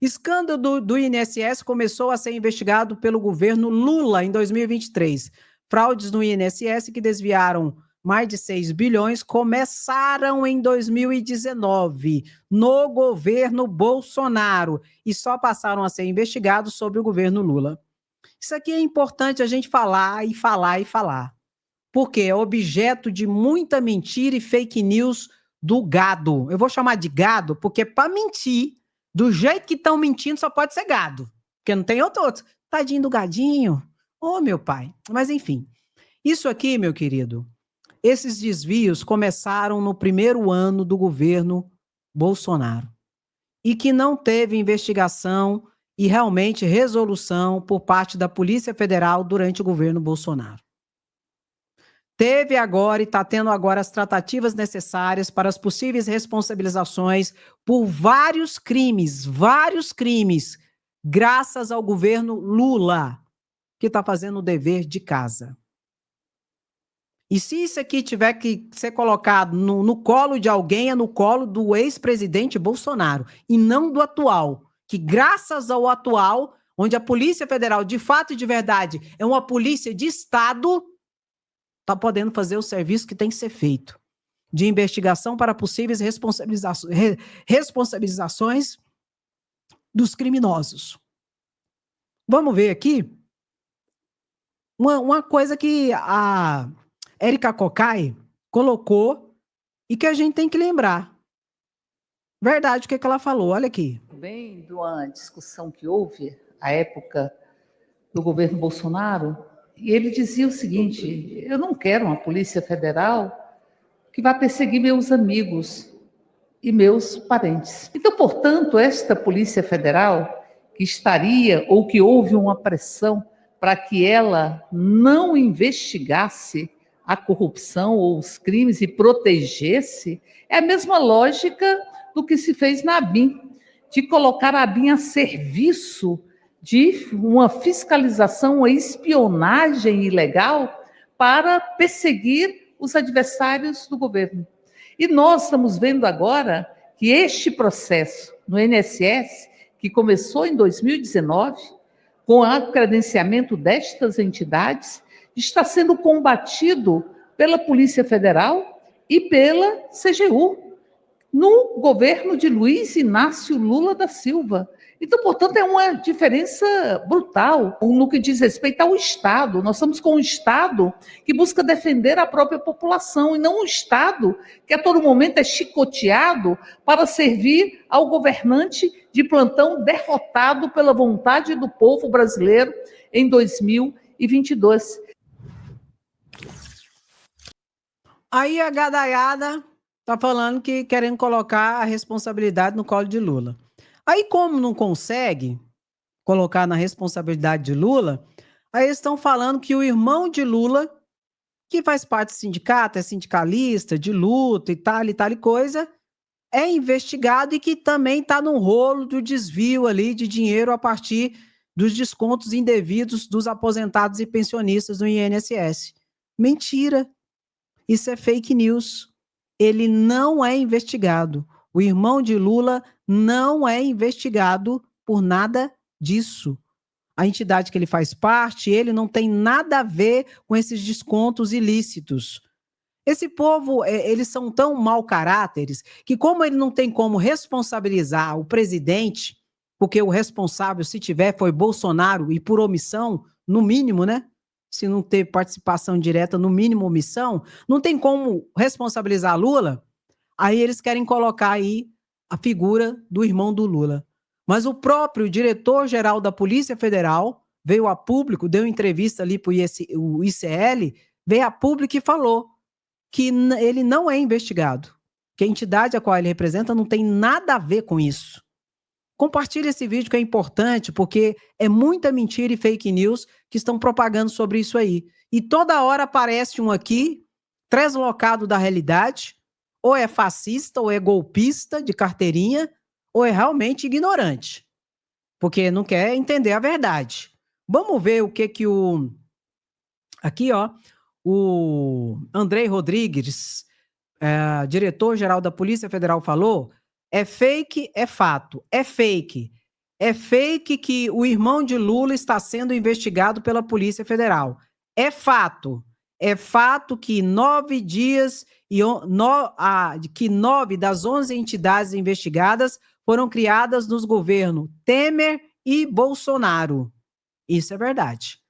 Escândalo do INSS começou a ser investigado pelo governo Lula em 2023. Fraudes no INSS que desviaram mais de 6 bilhões começaram em 2019, no governo Bolsonaro, e só passaram a ser investigados sob o governo Lula. Isso aqui é importante a gente falar e falar e falar, porque é objeto de muita mentira e fake news do gado. Eu vou chamar de gado porque para mentir, do jeito que estão mentindo, só pode ser gado, porque não tem outro. Tadinho do gadinho. Ô, meu pai. Mas enfim, isso aqui, meu querido, esses desvios começaram no primeiro ano do governo Bolsonaro e que não teve investigação e realmente resolução por parte da Polícia Federal durante o governo Bolsonaro. Teve agora e está tendo agora as tratativas necessárias para as possíveis responsabilizações por vários crimes, graças ao governo Lula, que está fazendo o dever de casa. E se isso aqui tiver que ser colocado no colo de alguém, é no colo do ex-presidente Bolsonaro, e não do atual, que graças ao atual, onde a Polícia Federal, de fato e de verdade, é uma polícia de Estado, está podendo fazer o serviço que tem que ser feito, de investigação para possíveis responsabilizações dos criminosos. Vamos ver aqui uma coisa que a Érica Cocai colocou e que a gente tem que lembrar. Verdade, o que ela falou, olha aqui. Bem, de uma discussão que houve à época do governo Bolsonaro, e ele dizia o seguinte: eu não quero uma Polícia Federal que vá perseguir meus amigos e meus parentes. Então, portanto, esta Polícia Federal que estaria, ou que houve uma pressão para que ela não investigasse a corrupção ou os crimes e protegesse, é a mesma lógica do que se fez na ABIN, de colocar a ABIN a serviço de uma fiscalização, uma espionagem ilegal para perseguir os adversários do governo. E nós estamos vendo agora que este processo no INSS, que começou em 2019, com o credenciamento destas entidades, está sendo combatido pela Polícia Federal e pela CGU, no governo de Luiz Inácio Lula da Silva. Então, portanto, é uma diferença brutal no que diz respeito ao Estado. Nós estamos com um Estado que busca defender a própria população e não um Estado que a todo momento é chicoteado para servir ao governante de plantão derrotado pela vontade do povo brasileiro em 2022. Aí a gadaiada está falando que querendo colocar a responsabilidade no colo de Lula. Aí, como não consegue colocar na responsabilidade de Lula, aí eles estão falando que o irmão de Lula, que faz parte do sindicato, é sindicalista, de luta e tal e coisa, é investigado e que também está no rolo do desvio ali de dinheiro a partir dos descontos indevidos dos aposentados e pensionistas do INSS. Mentira. Isso é fake news. Ele não é investigado. O irmão de Lula não é investigado por nada disso. A entidade que ele faz parte, ele não tem nada a ver com esses descontos ilícitos. Esse povo, eles são tão mau caráteres que, como ele não tem como responsabilizar o presidente, porque o responsável, se tiver, foi Bolsonaro e por omissão, no mínimo, né? Se não teve participação direta, no mínimo omissão, não tem como responsabilizar Lula, aí eles querem colocar aí a figura do irmão do Lula. Mas o próprio diretor-geral da Polícia Federal veio a público, deu entrevista ali para o ICL, veio a público e falou que ele não é investigado, que a entidade a qual ele representa não tem nada a ver com isso. Compartilhe esse vídeo que é importante, porque é muita mentira e fake news que estão propagando sobre isso aí. E toda hora aparece um aqui, deslocado da realidade, ou é fascista, ou é golpista de carteirinha, ou é realmente ignorante, porque não quer entender a verdade. Vamos ver o que o... Aqui, ó, o Andrei Rodrigues, diretor-geral da Polícia Federal, falou: é fake, é fato. É fake. É fake que o irmão de Lula está sendo investigado pela Polícia Federal. É fato. É fato que 9 dias que 9 das 11 entidades investigadas foram criadas nos governos Temer e Bolsonaro. Isso é verdade.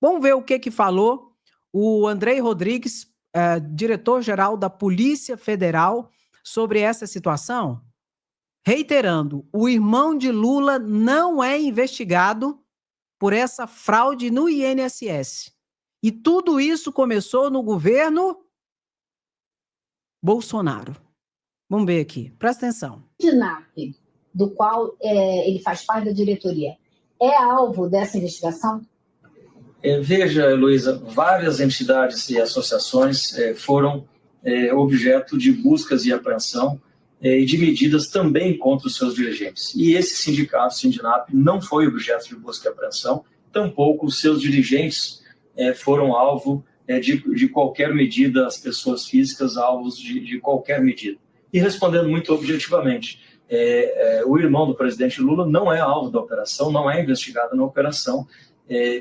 Vamos ver o que falou o Andrei Rodrigues, diretor-geral da Polícia Federal, sobre essa situação? Reiterando, o irmão de Lula não é investigado por essa fraude no INSS. E tudo isso começou no governo Bolsonaro. Vamos ver aqui, presta atenção. O DINAP, do qual ele faz parte da diretoria, é alvo dessa investigação? Veja, Heloísa, várias entidades e associações foram objeto de buscas e apreensão e de medidas também contra os seus dirigentes. E esse sindicato, Sindinap, não foi objeto de busca e apreensão, tampouco os seus dirigentes foram alvo de qualquer medida, as pessoas físicas alvos de qualquer medida. E respondendo muito objetivamente, o irmão do presidente Lula não é alvo da operação, não é investigado na operação,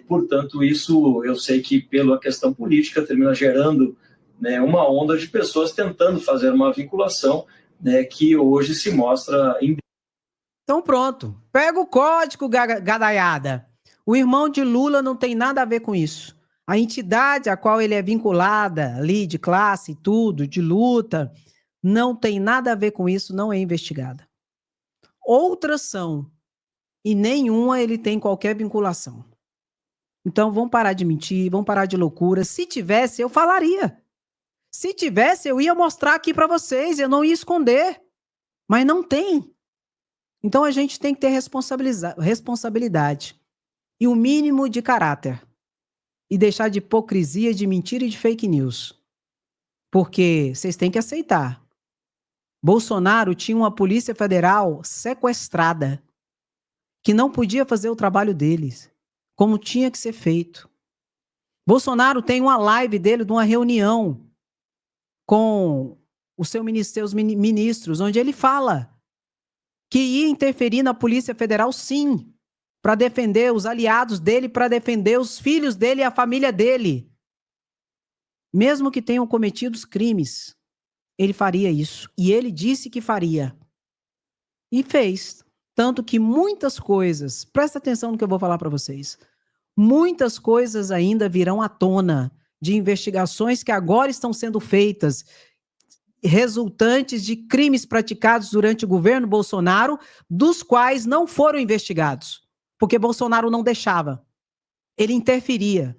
portanto, isso eu sei que pela questão política termina gerando, né, uma onda de pessoas tentando fazer uma vinculação, né, que hoje se mostra... Então pronto, pega o código, gadaiada. O irmão de Lula não tem nada a ver com isso. A entidade a qual ele é vinculada ali, de classe e tudo, de luta, não tem nada a ver com isso, não é investigada. Outras são, e nenhuma ele tem qualquer vinculação. Então vamos parar de mentir, vamos parar de loucura. Se tivesse, eu falaria. Se tivesse, eu ia mostrar aqui para vocês, eu não ia esconder. Mas não tem. Então a gente tem que ter responsabilidade. E o mínimo de caráter. E deixar de hipocrisia, de mentira e de fake news. Porque vocês têm que aceitar. Bolsonaro tinha uma Polícia Federal sequestrada, que não podia fazer o trabalho deles, como tinha que ser feito. Bolsonaro tem uma live dele, de uma reunião com seus ministros, onde ele fala que ia interferir na Polícia Federal, sim, para defender os aliados dele, para defender os filhos dele e a família dele. Mesmo que tenham cometido os crimes, ele faria isso. E ele disse que faria. E fez. Tanto que muitas coisas, presta atenção no que eu vou falar para vocês, muitas coisas ainda virão à tona de investigações que agora estão sendo feitas, resultantes de crimes praticados durante o governo Bolsonaro, dos quais não foram investigados, porque Bolsonaro não deixava. Ele interferia.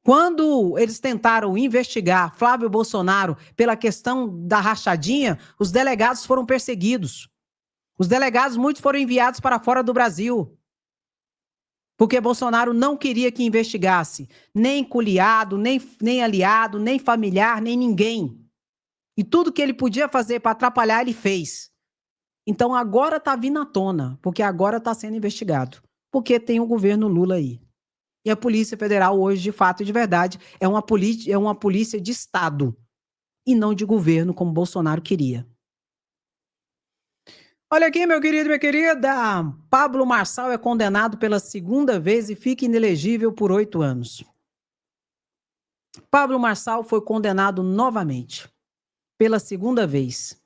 Quando eles tentaram investigar Flávio Bolsonaro pela questão da rachadinha, os delegados foram perseguidos. Os delegados, muitos foram enviados para fora do Brasil. Porque Bolsonaro não queria que investigasse nem coliado, nem aliado, nem familiar, nem ninguém. E tudo que ele podia fazer para atrapalhar, ele fez. Então agora está vindo à tona, porque agora está sendo investigado. Porque tem o governo Lula aí. E a Polícia Federal hoje, de fato e de verdade, é uma polícia de Estado. E não de governo, como Bolsonaro queria. Olha aqui, meu querido e minha querida. Pablo Marçal é condenado pela segunda vez e fica inelegível por 8 anos. Pablo Marçal foi condenado novamente. Pela segunda vez.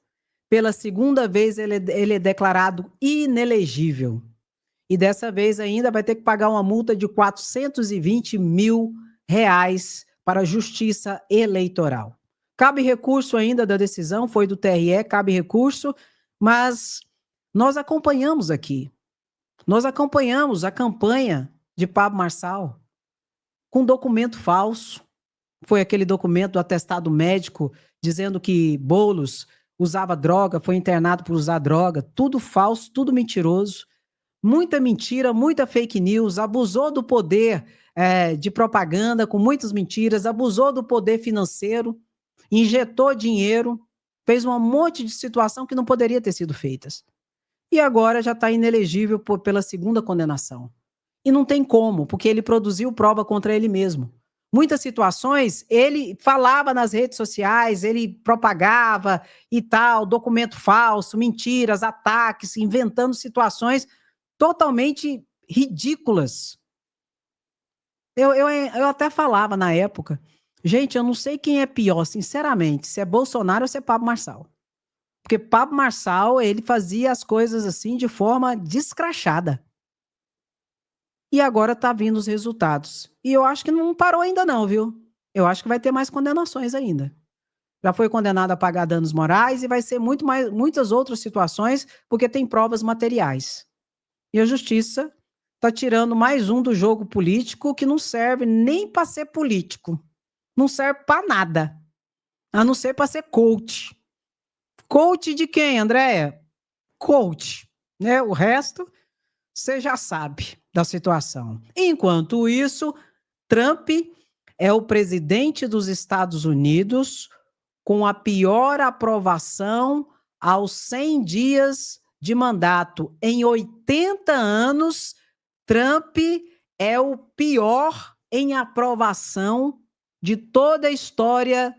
Pela segunda vez ele é declarado inelegível. E dessa vez ainda vai ter que pagar uma multa de R$420 mil para a Justiça Eleitoral. Cabe recurso ainda da decisão, foi do TRE, cabe recurso, mas nós acompanhamos aqui. Nós acompanhamos a campanha de Pablo Marçal com documento falso. Foi aquele documento do atestado médico dizendo que Boulos usava droga, foi internado por usar droga. Tudo falso, tudo mentiroso. Muita mentira, muita fake news. Abusou do poder de propaganda com muitas mentiras. Abusou do poder financeiro. Injetou dinheiro. Fez um monte de situação que não poderia ter sido feitas. E agora já está inelegível pela segunda condenação. E não tem como, porque ele produziu prova contra ele mesmo. Muitas situações, ele falava nas redes sociais, ele propagava e tal, documento falso, mentiras, ataques, inventando situações. totalmente ridículas. Eu até falava na época, gente, eu não sei quem é pior, sinceramente, se é Bolsonaro ou se é Pablo Marçal. Porque Pablo Marçal, ele fazia as coisas assim de forma descrachada. E agora tá vindo os resultados. E eu acho que não parou ainda não, viu? Eu acho que vai ter mais condenações ainda. Já foi condenado a pagar danos morais e vai ser muitas outras situações, porque tem provas materiais. E a justiça está tirando mais um do jogo político que não serve nem para ser político. Não serve para nada. A não ser para ser coach. Coach de quem, Andréia? Coach. Né? O resto, você já sabe da situação. Enquanto isso, Trump é o presidente dos Estados Unidos com a pior aprovação aos 100 dias de mandato. Em 80 anos, Trump é o pior em aprovação de toda a história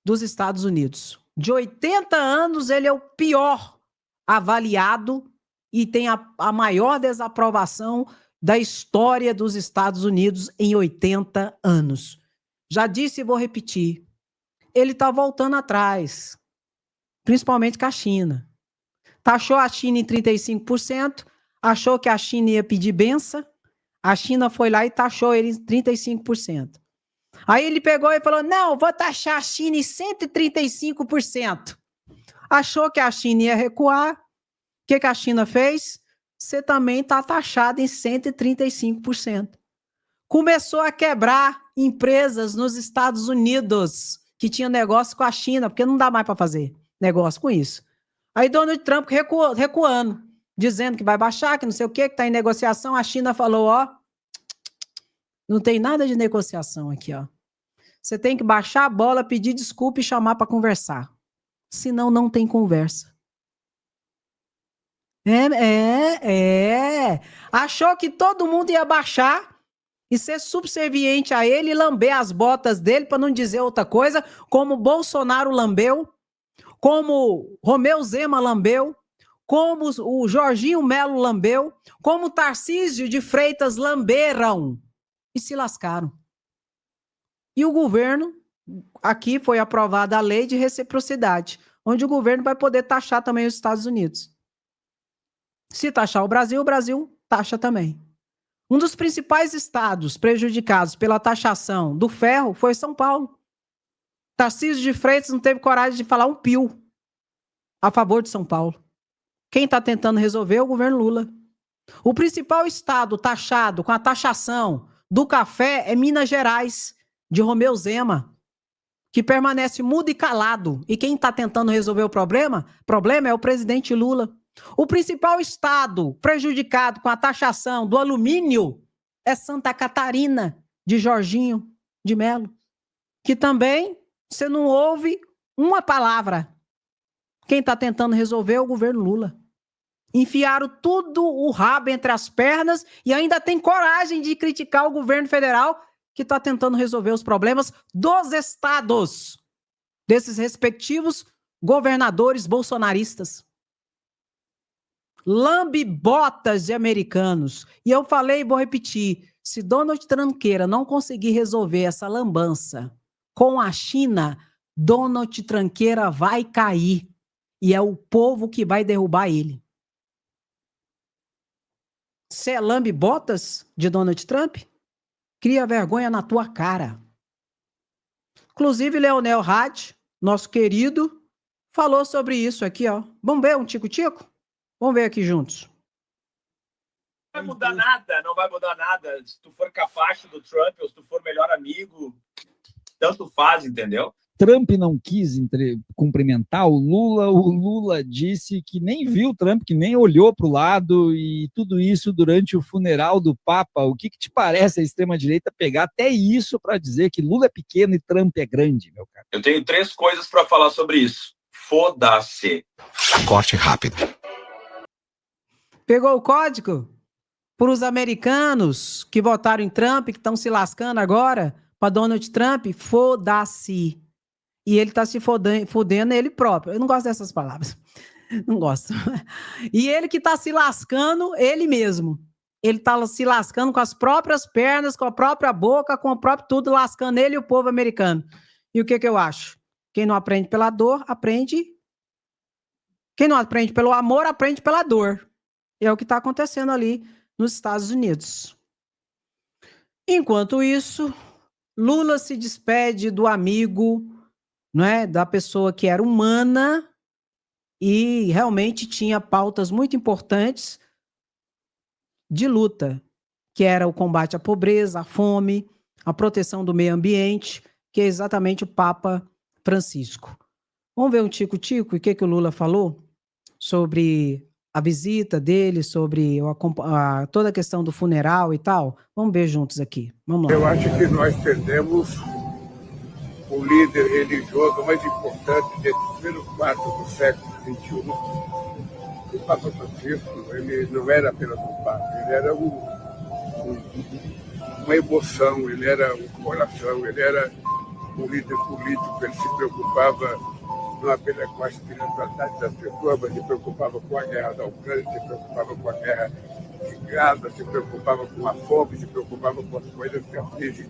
dos Estados Unidos. De 80 anos, ele é o pior avaliado e tem a maior desaprovação da história dos Estados Unidos em 80 anos. Já disse e vou repetir. Ele está voltando atrás, principalmente com a China. Taxou a China em 35%, achou que a China ia pedir benção, a China foi lá e taxou ele em 35%. Aí ele pegou e falou, não, vou taxar a China em 135%. Achou que a China ia recuar. O que a China fez? Você também está taxado em 135%. Começou a quebrar empresas nos Estados Unidos que tinham negócio com a China, porque não dá mais para fazer negócio com isso. Aí Donald Trump recuando, dizendo que vai baixar, que não sei o que está em negociação. A China falou, ó, não tem nada de negociação aqui, ó. Você tem que baixar a bola, pedir desculpa e chamar para conversar. Senão não tem conversa. Achou que todo mundo ia baixar e ser subserviente a ele e lamber as botas dele, para não dizer outra coisa, como Bolsonaro lambeu, como Romeu Zema lambeu, como o Jorginho Melo lambeu, como Tarcísio de Freitas lamberam e se lascaram. E o governo, aqui foi aprovada a lei de reciprocidade, onde o governo vai poder taxar também os Estados Unidos. Se taxar o Brasil taxa também. Um dos principais estados prejudicados pela taxação do ferro foi São Paulo. Tarcísio de Freitas não teve coragem de falar um pio a favor de São Paulo. Quem está tentando resolver é o governo Lula. O principal estado taxado com a taxação do café é Minas Gerais, de Romeu Zema, que permanece mudo e calado. E quem está tentando resolver o problema é o presidente Lula. O principal estado prejudicado com a taxação do alumínio é Santa Catarina, de Jorginho de Melo, que também você não ouve uma palavra. Quem está tentando resolver é o governo Lula. Enfiaram tudo o rabo entre as pernas e ainda tem coragem de criticar o governo federal que está tentando resolver os problemas dos estados, desses respectivos governadores bolsonaristas. Lambe-botas de americanos. E eu falei e vou repetir, se Donald Trump não conseguir resolver essa lambança com a China, Donald Trump vai cair. E é o povo que vai derrubar ele. Você é lambe-botas de Donald Trump? Cria vergonha na tua cara. Inclusive, Leonel Hadi, nosso querido, falou sobre isso aqui, ó. Vamos ver um tico-tico? Vamos ver aqui juntos. Não vai mudar nada, não vai mudar nada. Se tu for capacho do Trump ou se tu for melhor amigo, tanto faz, entendeu? Trump não quis cumprimentar o Lula disse que nem viu o Trump, que nem olhou para o lado, e tudo isso durante o funeral do Papa. O que te parece a extrema-direita pegar até isso para dizer que Lula é pequeno e Trump é grande, meu cara? Eu tenho 3 coisas para falar sobre isso. Foda-se. Corte rápido. Pegou o código? Para os americanos que votaram em Trump, que estão se lascando agora, para Donald Trump, foda-se. E ele está se fudendo ele próprio. Eu não gosto dessas palavras. Não gosto. E ele que está se lascando, ele mesmo. Ele está se lascando com as próprias pernas, com a própria boca, com o próprio tudo, lascando ele e o povo americano. E o que eu acho? Quem não aprende pela dor, aprende... Quem não aprende pelo amor, aprende pela dor. É o que está acontecendo ali nos Estados Unidos. Enquanto isso, Lula se despede do amigo, não é, da pessoa que era humana e realmente tinha pautas muito importantes de luta, que era o combate à pobreza, à fome, a proteção do meio ambiente, que é exatamente o Papa Francisco. Vamos ver um tico-tico e o que o Lula falou sobre a visita dele, sobre toda a questão do funeral e tal. Vamos ver juntos aqui. Vamos lá. Eu acho que nós perdemos o líder religioso mais importante desse primeiro quarto do século XXI. O Papa Francisco, ele não era apenas um Papa, ele era uma emoção, ele era um coração, ele era um líder político, ele se preocupava não apenas com a espiritualidade das pessoas, mas se preocupava com a guerra da Ucrânia, se preocupava com a guerra de Gaza, se preocupava com a fome, se preocupava com as coisas que afligem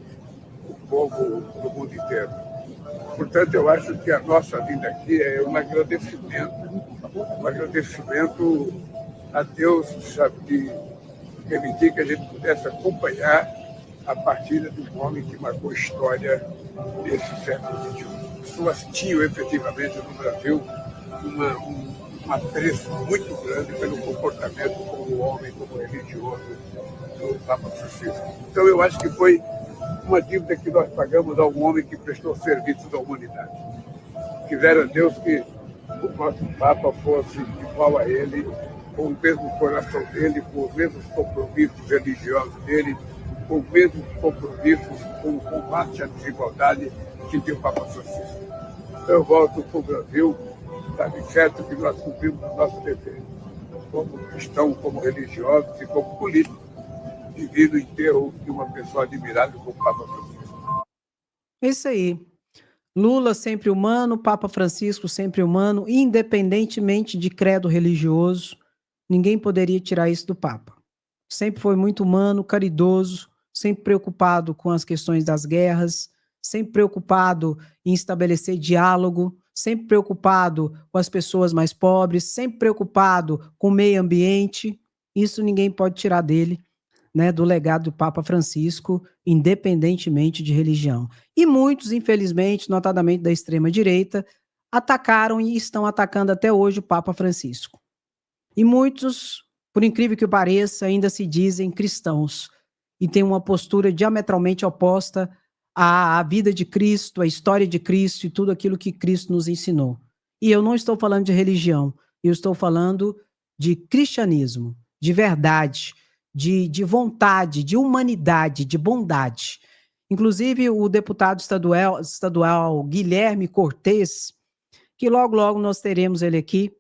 o povo do mundo inteiro. Portanto, eu acho que a nossa vida aqui é um agradecimento a Deus, sabe, de permitir que a gente pudesse acompanhar a partida de um homem que marcou a história desse século XXI. Pessoas tinham efetivamente no Brasil um apreço muito grande pelo comportamento como homem, como religioso do Papa Francisco. Então eu acho que foi uma dívida que nós pagamos a um homem que prestou serviço à humanidade. Quisera Deus que o próximo Papa fosse igual a ele, com o mesmo coração dele, com os mesmos compromissos religiosos dele, com os mesmos compromissos com o combate à desigualdade que tem o Papa Francisco. Eu volto para o Brasil, sabe certo que nós cumprimos o nosso dever, como cristãos, como religiosos e como políticos, devido ao enterro de uma pessoa admirável como o Papa Francisco. Isso aí. Lula sempre humano, Papa Francisco sempre humano, independentemente de credo religioso, ninguém poderia tirar isso do Papa. Sempre foi muito humano, caridoso, sempre preocupado com as questões das guerras, sempre preocupado em estabelecer diálogo, sempre preocupado com as pessoas mais pobres, sempre preocupado com o meio ambiente. Isso ninguém pode tirar dele, né, do legado do Papa Francisco, independentemente de religião. E muitos, infelizmente, notadamente da extrema-direita, atacaram e estão atacando até hoje o Papa Francisco. E muitos, por incrível que pareça, ainda se dizem cristãos e têm uma postura diametralmente oposta à vida de Cristo, à história de Cristo e tudo aquilo que Cristo nos ensinou. E eu não estou falando de religião, eu estou falando de cristianismo, de verdade, de vontade, de humanidade, de bondade. Inclusive, o deputado estadual Guilherme Cortes, que logo nós teremos ele aqui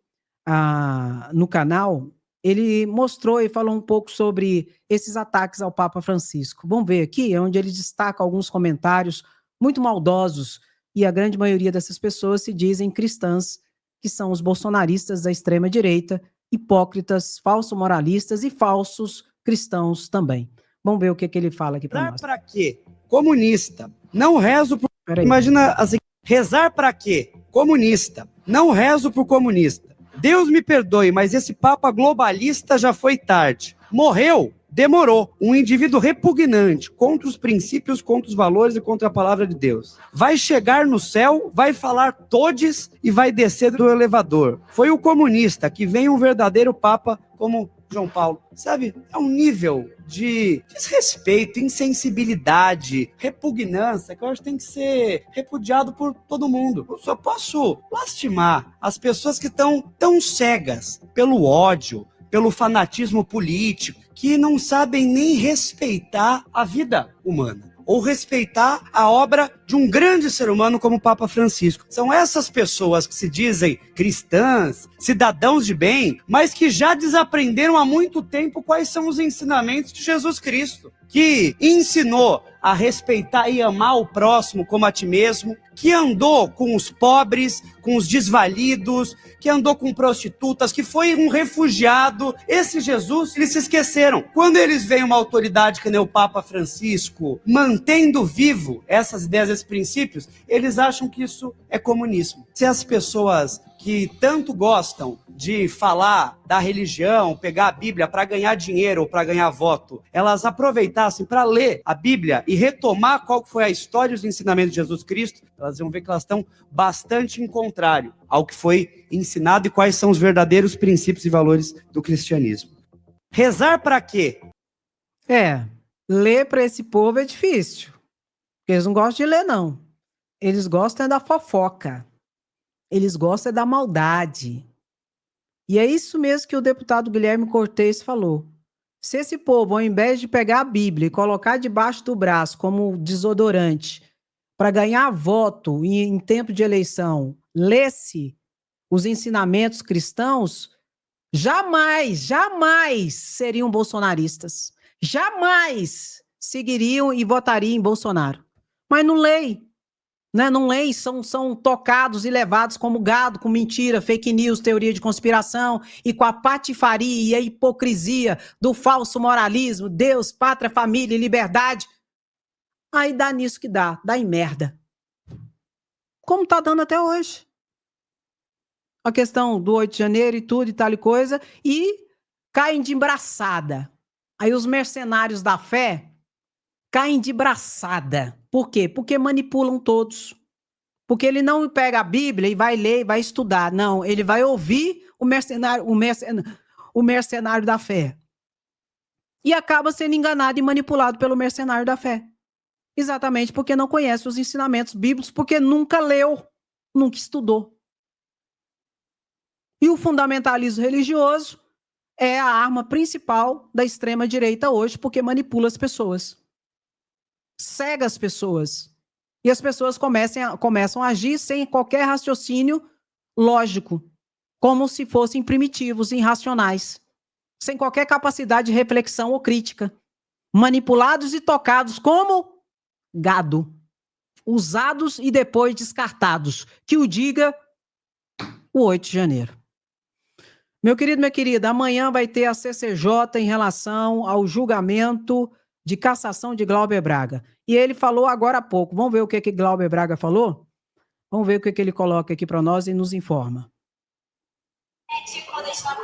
no canal, ele mostrou e falou um pouco sobre esses ataques ao Papa Francisco. Vamos ver aqui, onde ele destaca alguns comentários muito maldosos, e a grande maioria dessas pessoas se dizem cristãs, que são os bolsonaristas da extrema-direita, hipócritas, falsos moralistas e falsos cristãos também. Vamos ver o que ele fala aqui para nós. Rezar para quê? Comunista. Não rezo por... Imagina assim, rezar para quê? Comunista. Não rezo por comunista. Deus me perdoe, mas esse Papa globalista já foi tarde. Morreu, demorou. Um indivíduo repugnante contra os princípios, contra os valores e contra a palavra de Deus. Vai chegar no céu, vai falar todes e vai descer do elevador. Foi o comunista, que vem um verdadeiro Papa como João Paulo. Sabe, é um nível de desrespeito, insensibilidade, repugnância, que eu acho que tem que ser repudiado por todo mundo. Eu só posso lastimar as pessoas que estão tão cegas pelo ódio, pelo fanatismo político, que não sabem nem respeitar a vida humana, ou respeitar a obra de um grande ser humano como o Papa Francisco. São essas pessoas que se dizem cristãs, cidadãos de bem, mas que já desaprenderam há muito tempo quais são os ensinamentos de Jesus Cristo. que ensinou a respeitar e amar o próximo como a ti mesmo, que andou com os pobres, com os desvalidos, que andou com prostitutas, que foi um refugiado. Esse Jesus, eles se esqueceram. Quando eles veem uma autoridade que nem o Papa Francisco, mantendo vivo essas ideias, esses princípios, eles acham que isso é comunismo. Se as pessoas que tanto gostam de falar da religião, pegar a Bíblia para ganhar dinheiro ou para ganhar voto, elas aproveitassem para ler a Bíblia e retomar qual foi a história e os ensinamentos de Jesus Cristo, elas vão ver que elas estão bastante em contrário ao que foi ensinado e quais são os verdadeiros princípios e valores do cristianismo. Rezar para quê? Ler para esse povo é difícil. Porque eles não gostam de ler, não. Eles gostam da fofoca. Eles gostam da maldade. E é isso mesmo que o deputado Guilherme Cortez falou. Se esse povo, ao invés de pegar a Bíblia e colocar debaixo do braço como desodorante para ganhar voto em tempo de eleição, lesse os ensinamentos cristãos, jamais seriam bolsonaristas. Jamais seguiriam e votariam em Bolsonaro. Mas não leem. Não leem, são tocados e levados como gado, com mentira, fake news, teoria de conspiração e com a patifaria e a hipocrisia do falso moralismo, Deus, pátria, família e liberdade. Aí dá nisso que dá em merda. Como tá dando até hoje. A questão do 8 de janeiro e tudo e tal e coisa, e caem de braçada. Aí os mercenários da fé caem de braçada. Por quê? Porque manipulam todos. Porque ele não pega a Bíblia e vai ler e vai estudar. Não, ele vai ouvir o mercenário da fé. E acaba sendo enganado e manipulado pelo mercenário da fé. Exatamente porque não conhece os ensinamentos bíblicos, porque nunca leu, nunca estudou. E o fundamentalismo religioso é a arma principal da extrema-direita hoje, porque manipula as pessoas. Cega as pessoas. E as pessoas começam a agir sem qualquer raciocínio lógico, como se fossem primitivos, irracionais, sem qualquer capacidade de reflexão ou crítica, manipulados e tocados como gado, usados e depois descartados. Que o diga o 8 de janeiro. Meu querido, minha querida, amanhã vai ter a CCJ em relação ao julgamento de cassação de Glauber Braga. E ele falou agora há pouco. Vamos ver o que Glauber Braga falou? Vamos ver o que ele coloca aqui para nós e nos informa.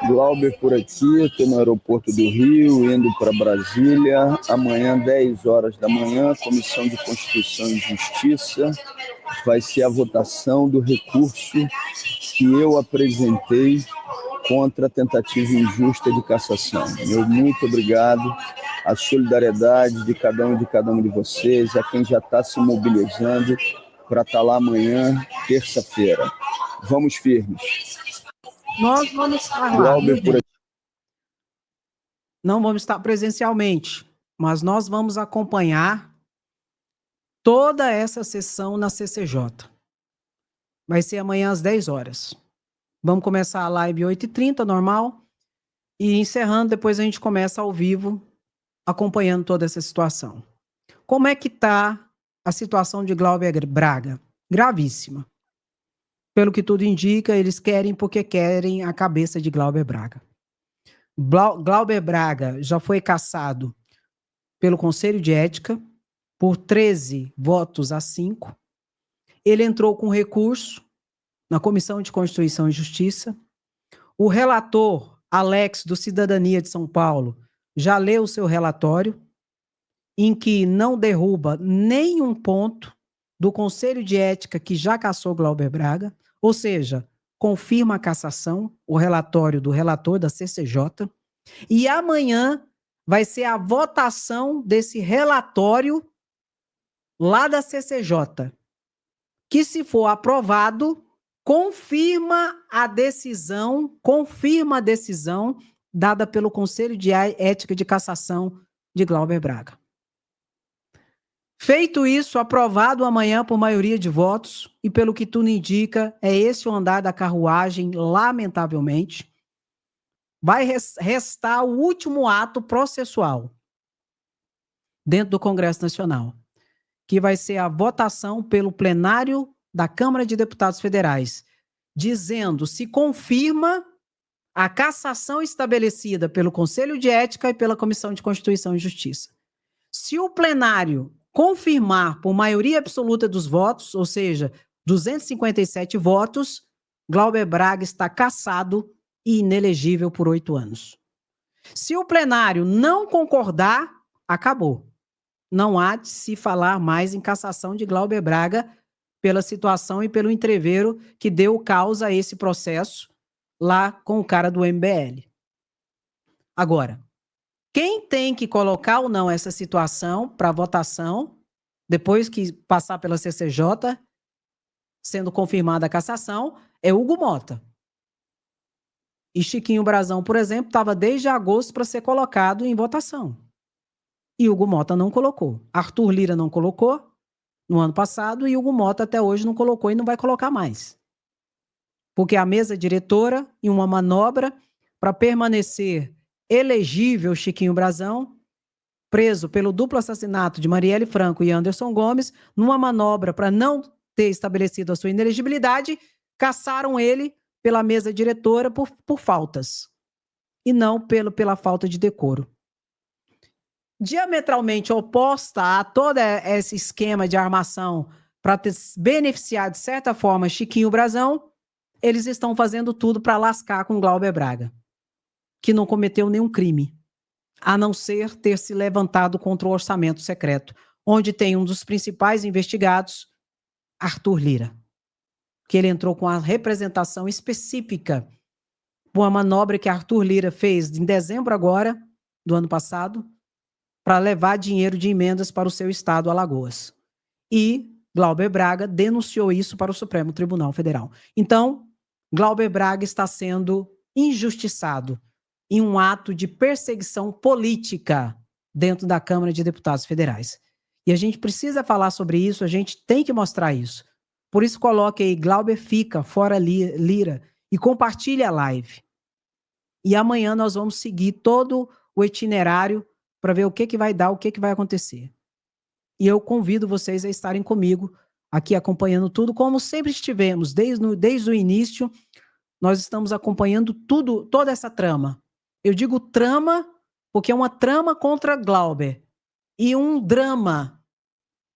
Glauber por aqui, estou no aeroporto do Rio, indo para Brasília. Amanhã, 10 horas da manhã, Comissão de Constituição e Justiça, vai ser a votação do recurso que eu apresentei contra a tentativa injusta de cassação. Meu muito obrigado, a solidariedade de cada um de vocês, a quem já está se mobilizando para estar lá amanhã, terça-feira. Vamos firmes. Nós vamos estar lá. Não vamos estar presencialmente, mas nós vamos acompanhar toda essa sessão na CCJ. Vai ser amanhã às 10 horas. Vamos começar a live 8h30, normal, e encerrando, depois a gente começa ao vivo, acompanhando toda essa situação. Como é que está a situação de Glauber Braga? Gravíssima. Pelo que tudo indica, eles querem porque querem a cabeça de Glauber Braga. Glauber Braga já foi cassado pelo Conselho de Ética por 13 votos a 5. Ele entrou com recurso na Comissão de Constituição e Justiça. O relator Alex, do Cidadania de São Paulo, já leu o seu relatório, em que não derruba nenhum ponto do Conselho de Ética que já cassou Glauber Braga, ou seja, confirma a cassação, o relatório do relator da CCJ, e amanhã vai ser a votação desse relatório lá da CCJ, que, se for aprovado, confirma a decisão dada pelo Conselho de Ética de Cassação de Glauber Braga. Feito isso, aprovado amanhã por maioria de votos, e pelo que tudo indica, é esse o andar da carruagem, lamentavelmente, vai restar o último ato processual, dentro do Congresso Nacional, que vai ser a votação pelo plenário da Câmara de Deputados Federais, dizendo se confirma a cassação estabelecida pelo Conselho de Ética e pela Comissão de Constituição e Justiça. Se o plenário confirmar por maioria absoluta dos votos, ou seja, 257 votos, Glauber Braga está cassado e inelegível por 8 anos. Se o plenário não concordar, acabou. Não há de se falar mais em cassação de Glauber Braga pela situação e pelo entreveiro que deu causa a esse processo lá com o cara do MBL. Agora, quem tem que colocar ou não essa situação para votação, depois que passar pela CCJ, sendo confirmada a cassação, é Hugo Mota. E Chiquinho Brazão, por exemplo, estava desde agosto para ser colocado em votação. E Hugo Mota não colocou. Arthur Lira não colocou no ano passado e Hugo Mota até hoje não colocou e não vai colocar mais. Porque a mesa diretora, em uma manobra para permanecer elegível Chiquinho Brazão, preso pelo duplo assassinato de Marielle Franco e Anderson Gomes, numa manobra para não ter estabelecido a sua inelegibilidade, cassaram ele pela mesa diretora por faltas, e não pela falta de decoro. Diametralmente oposta a todo esse esquema de armação para beneficiar, de certa forma, Chiquinho Brazão, eles estão fazendo tudo para lascar com Glauber Braga, que não cometeu nenhum crime, a não ser ter se levantado contra o orçamento secreto, onde tem um dos principais investigados, Arthur Lira, que ele entrou com a representação específica por uma manobra que Arthur Lira fez em dezembro agora, do ano passado, para levar dinheiro de emendas para o seu estado, Alagoas. E Glauber Braga denunciou isso para o Supremo Tribunal Federal. Então, Glauber Braga está sendo injustiçado em um ato de perseguição política dentro da Câmara de Deputados Federais. E a gente precisa falar sobre isso, a gente tem que mostrar isso. Por isso, coloque aí, Glauber fica, fora Lira, e compartilhe a live. E amanhã nós vamos seguir todo o itinerário para ver o que vai dar, o que vai acontecer. E eu convido vocês a estarem comigo aqui acompanhando tudo, como sempre estivemos, desde o início, nós estamos acompanhando tudo, toda essa trama. Eu digo trama porque é uma trama contra Glauber e um drama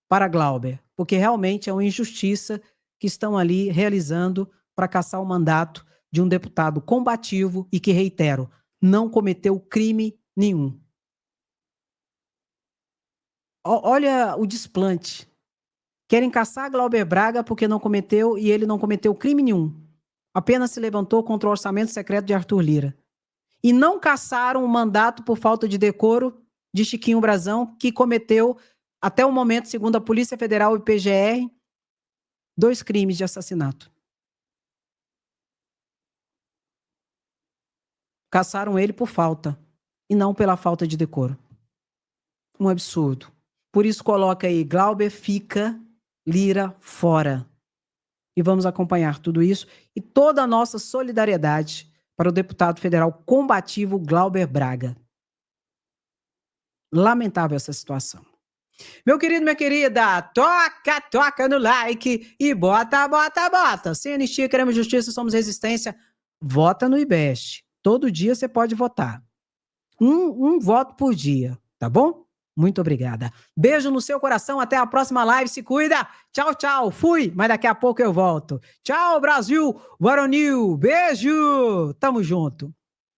para Glauber, porque realmente é uma injustiça que estão ali realizando para cassar o mandato de um deputado combativo e que, reitero, não cometeu crime nenhum. Olha o desplante. Querem caçar Glauber Braga porque não cometeu, e ele não cometeu crime nenhum. Apenas se levantou contra o orçamento secreto de Arthur Lira. E não caçaram o mandato por falta de decoro de Chiquinho Brazão, que cometeu, até o momento, segundo a Polícia Federal e PGR, 2 crimes de assassinato. Caçaram ele por falta, e não pela falta de decoro. Um absurdo. Por isso coloca aí, Glauber fica, Lira fora. E vamos acompanhar tudo isso e toda a nossa solidariedade para o deputado federal combativo Glauber Braga. Lamentável essa situação. Meu querido, minha querida, toca no like e bota. Sem anistia, queremos justiça, somos resistência. Vota no IBEST. Todo dia você pode votar. Um voto por dia, tá bom? Muito obrigada. Beijo no seu coração, até a próxima live, se cuida. Tchau, tchau, fui, mas daqui a pouco eu volto. Tchau, Brasil, varonil, beijo, tamo junto.